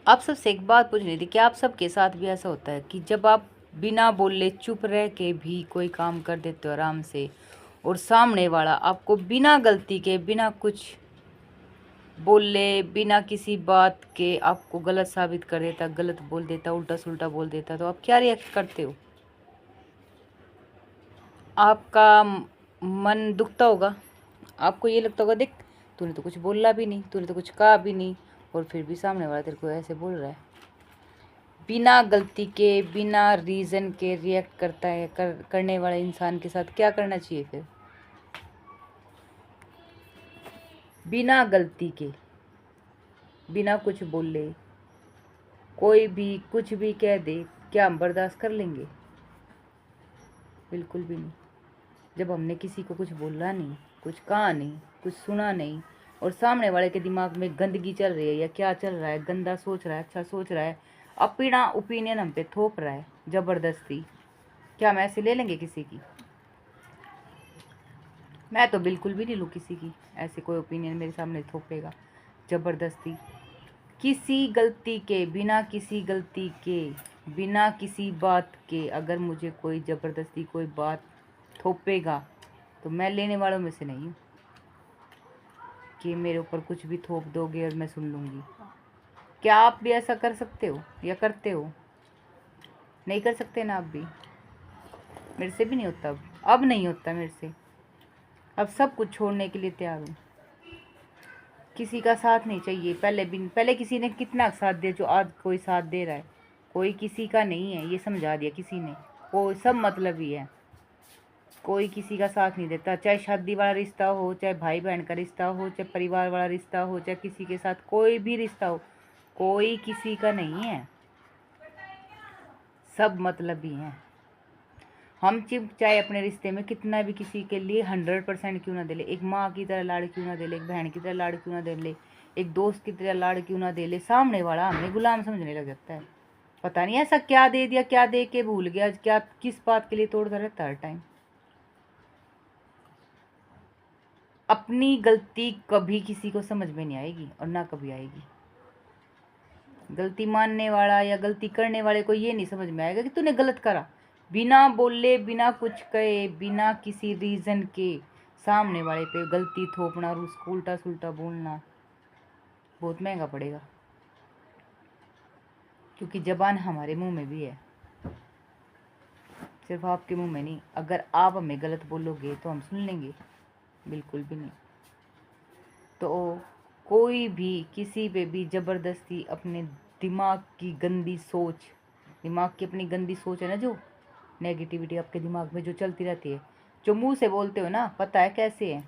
आप सबसे एक बात पूछ रही थी कि आप सबके साथ भी ऐसा होता है कि जब आप बिना बोले चुप रह के भी कोई काम कर देते हो आराम से, और सामने वाला आपको बिना गलती के, बिना कुछ बोले, बिना किसी बात के आपको गलत साबित कर देता, गलत बोल देता, उल्टा सुल्टा बोल देता, तो आप क्या रिएक्ट करते हो? आपका मन दुखता होगा। आपको ये लगता होगा, देख तूने तो कुछ बोला भी नहीं, तूने तो कुछ कहा भी नहीं, और फिर भी सामने वाला तेरे को ऐसे बोल रहा है। बिना गलती के, बिना रीज़न के रिएक्ट करता है करने वाले इंसान के साथ क्या करना चाहिए फिर? बिना गलती के, बिना कुछ बोले, कोई भी कुछ भी कह दे, क्या हम बर्दाश्त कर लेंगे? बिल्कुल भी नहीं। जब हमने किसी को कुछ बोला नहीं, कुछ कहा नहीं, कुछ सुना नहीं, और सामने वाले के दिमाग में गंदगी चल रही है या क्या चल रहा है, गंदा सोच रहा है, अच्छा सोच रहा है, अपना ओपिनियन हम पे थोप रहा है ज़बरदस्ती, क्या हम ऐसे ले लेंगे किसी की? मैं तो बिल्कुल भी नहीं लूँ किसी की ऐसे कोई ओपिनियन मेरे सामने थोपेगा ज़बरदस्ती। किसी गलती के, बिना किसी गलती के, बिना किसी बात के अगर मुझे कोई ज़बरदस्ती कोई बात थोपेगा तो मैं लेने वालों में से नहीं हूँ कि मेरे ऊपर कुछ भी थोप दोगे और मैं सुन लूँगी। क्या आप भी ऐसा कर सकते हो या करते हो? नहीं कर सकते ना आप भी। मेरे से भी नहीं होता, अब नहीं होता मेरे से। अब सब कुछ छोड़ने के लिए तैयार हूँ। किसी का साथ नहीं चाहिए। पहले किसी ने कितना साथ दिया, जो आज कोई साथ दे रहा है। कोई किसी का नहीं है, ये समझा दिया किसी ने। कोई सब मतलब ही है। कोई किसी का साथ नहीं देता, चाहे शादी वाला रिश्ता हो, चाहे भाई बहन का रिश्ता हो, चाहे परिवार वाला रिश्ता हो, चाहे किसी के साथ कोई भी रिश्ता हो, कोई किसी का नहीं है। सब मतलब ही हैं। हम चाहे अपने रिश्ते में कितना भी किसी के लिए 100% क्यों ना दे ले, एक माँ की तरह लाड़ क्यों ना दे ले, एक बहन की तरह लाड़ क्यों ना दे ले, एक दोस्त की तरह लाड़ क्यों ना दे ले, सामने वाला हमें गुलाम समझने लग जाता है। पता नहीं ऐसा क्या दे दिया, क्या दे के भूल गया, क्या किस बात के लिए तोड़ता रहता है हर टाइम। अपनी गलती कभी किसी को समझ में नहीं आएगी और ना कभी आएगी। गलती मानने वाला या गलती करने वाले को ये नहीं समझ में आएगा कि तूने गलत करा। बिना बोले, बिना कुछ कहे, बिना किसी रीज़न के सामने वाले पे गलती थोपना और उसको उल्टा सुल्टा बोलना बहुत महंगा पड़ेगा, क्योंकि ज़बान हमारे मुंह में भी है, सिर्फ आपके मुंह में नहीं। अगर आप हमें गलत बोलोगे तो हम सुन लेंगे? बिल्कुल भी नहीं। तो कोई भी किसी पे भी ज़बरदस्ती अपने दिमाग की गंदी सोच, दिमाग की अपनी गंदी सोच है ना, जो नेगेटिविटी आपके दिमाग में जो चलती रहती है, जो मुंह से बोलते हो ना, पता है कैसे है?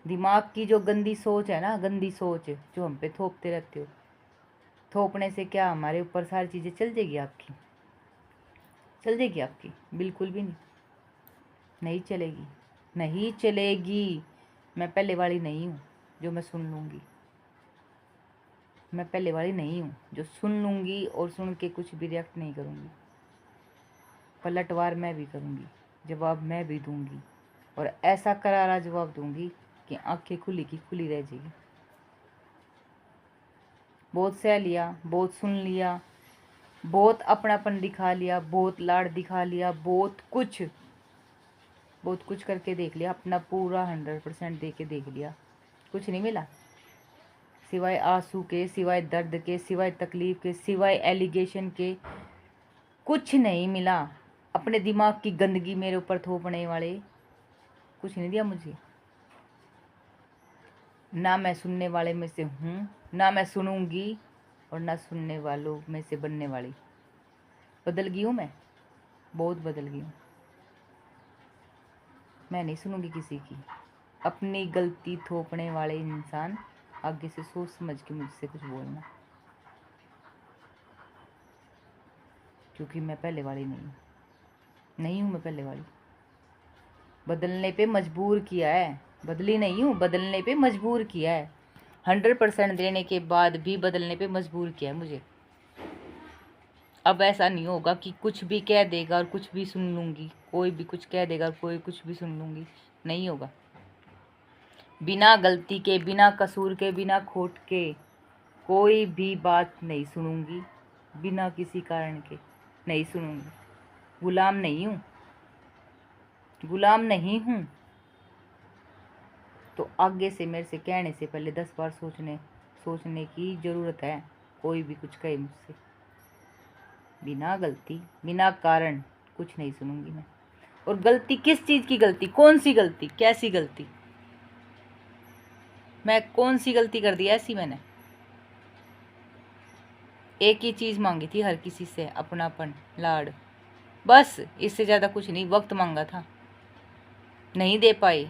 दिमाग की जो गंदी सोच है ना, गंदी सोच जो हम पे थोपते रहते हो, थोपने से क्या हमारे ऊपर सारी चीज़ें चल जाएगी आपकी? चल जाएगी आपकी? बिल्कुल भी नहीं। नहीं चलेगी, नहीं चलेगी। मैं पहले वाली नहीं हूँ जो मैं सुन लूँगी। मैं पहले वाली नहीं हूँ जो सुन लूँगी और सुन के कुछ भी रिएक्ट नहीं करूँगी। पलटवार मैं भी करूँगी, जवाब मैं भी दूँगी, और ऐसा करारा जवाब दूँगी कि आंखें खुली की खुली रह जाएगी। बहुत सह लिया, बहुत सुन लिया, बहुत अपनापन दिखा लिया, बहुत लाड़ दिखा लिया, बहुत कुछ करके देख लिया, अपना पूरा 100% दे के देख लिया, कुछ नहीं मिला। सिवाय आंसू के, सिवाय दर्द के, सिवाय तकलीफ के, सिवाय एलिगेशन के कुछ नहीं मिला। अपने दिमाग की गंदगी मेरे ऊपर थोपने वाले कुछ नहीं दिया मुझे। ना मैं सुनने वाले में से हूँ, ना मैं सुनूंगी, और ना सुनने वालों में से बनने वाली। बदल गई हूँ मैं, बहुत बदल गई हूँ। मैं नहीं सुनूंगी किसी की। अपनी गलती थोपने वाले इंसान आगे से सोच समझ के मुझसे कुछ बोलना, क्योंकि मैं पहले वाली नहीं हूँ मैं पहले वाली। बदलने पे मजबूर किया है, बदली नहीं हूँ, बदलने पे मजबूर किया है। 100% देने के बाद भी बदलने पे मजबूर किया है मुझे। अब ऐसा नहीं होगा कि कुछ भी कह देगा और कुछ भी सुन लूँगी, कोई भी कुछ कह देगा और कोई कुछ भी सुन लूँगी, नहीं होगा। बिना गलती के, बिना कसूर के, बिना खोट के कोई भी बात नहीं सुनूंगी बिना किसी कारण के, नहीं सुनूंगी। गुलाम नहीं हूँ, गुलाम नहीं हूँ। तो आगे से मेरे से कहने से पहले 10 बार सोचने की ज़रूरत है। कोई भी कुछ कहे मुझसे, बिना गलती बिना कारण कुछ नहीं सुनूंगी मैं। और गलती किस चीज़ की गलती, कौन सी गलती, कैसी गलती, मैं कौन सी गलती कर दी ऐसी मैंने? एक ही चीज़ मांगी थी हर किसी से, अपनापन, लाड, बस। इससे ज़्यादा कुछ नहीं। वक्त मांगा था, नहीं दे पाए।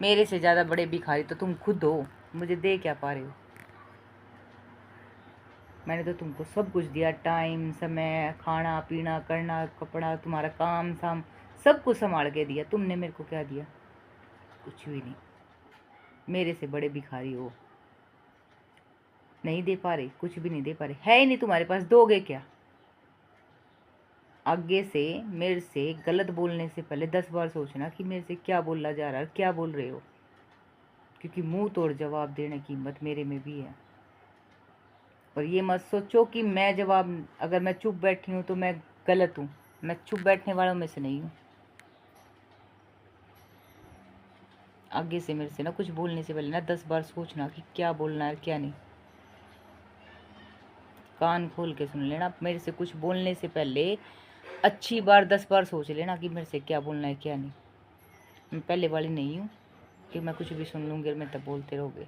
मेरे से ज़्यादा बड़े भिखारी तो तुम खुद हो, मुझे दे क्या पा रहे हो? मैंने तो तुमको सब कुछ दिया, टाइम, समय, खाना पीना, करना, कपड़ा, तुम्हारा काम साम सब कुछ संभाल के दिया। तुमने मेरे को क्या दिया? कुछ भी नहीं। मेरे से बड़े भिखारी हो, नहीं दे पा रहे, कुछ भी नहीं दे पा रहे। है ही नहीं तुम्हारे पास, दोगे क्या? आगे से मेरे से गलत बोलने से पहले 10 बार सोचना कि मेरे से क्या बोला जा रहा है, क्या बोल रहे हो, क्योंकि मुंह तोड़ जवाब देने की हिम्मत मेरे में भी है। और ये मत सोचो कि मैं जवाब, अगर मैं चुप बैठी हूँ तो मैं गलत हूँ। मैं चुप बैठने वालों में से नहीं हूँ। आगे से मेरे से ना कुछ बोलने से पहले ना 10 बार सोचना कि क्या बोलना है क्या नहीं। कान खोल के सुन लेना। मेरे से कुछ बोलने से पहले अच्छी बार 10 बार सोच लेना कि मेरे से क्या बोलना है क्या नहीं। मैं पहले वाली नहीं हूँ कि मैं कुछ भी सुन लूँगी और मैं तब बोलते रहोगे।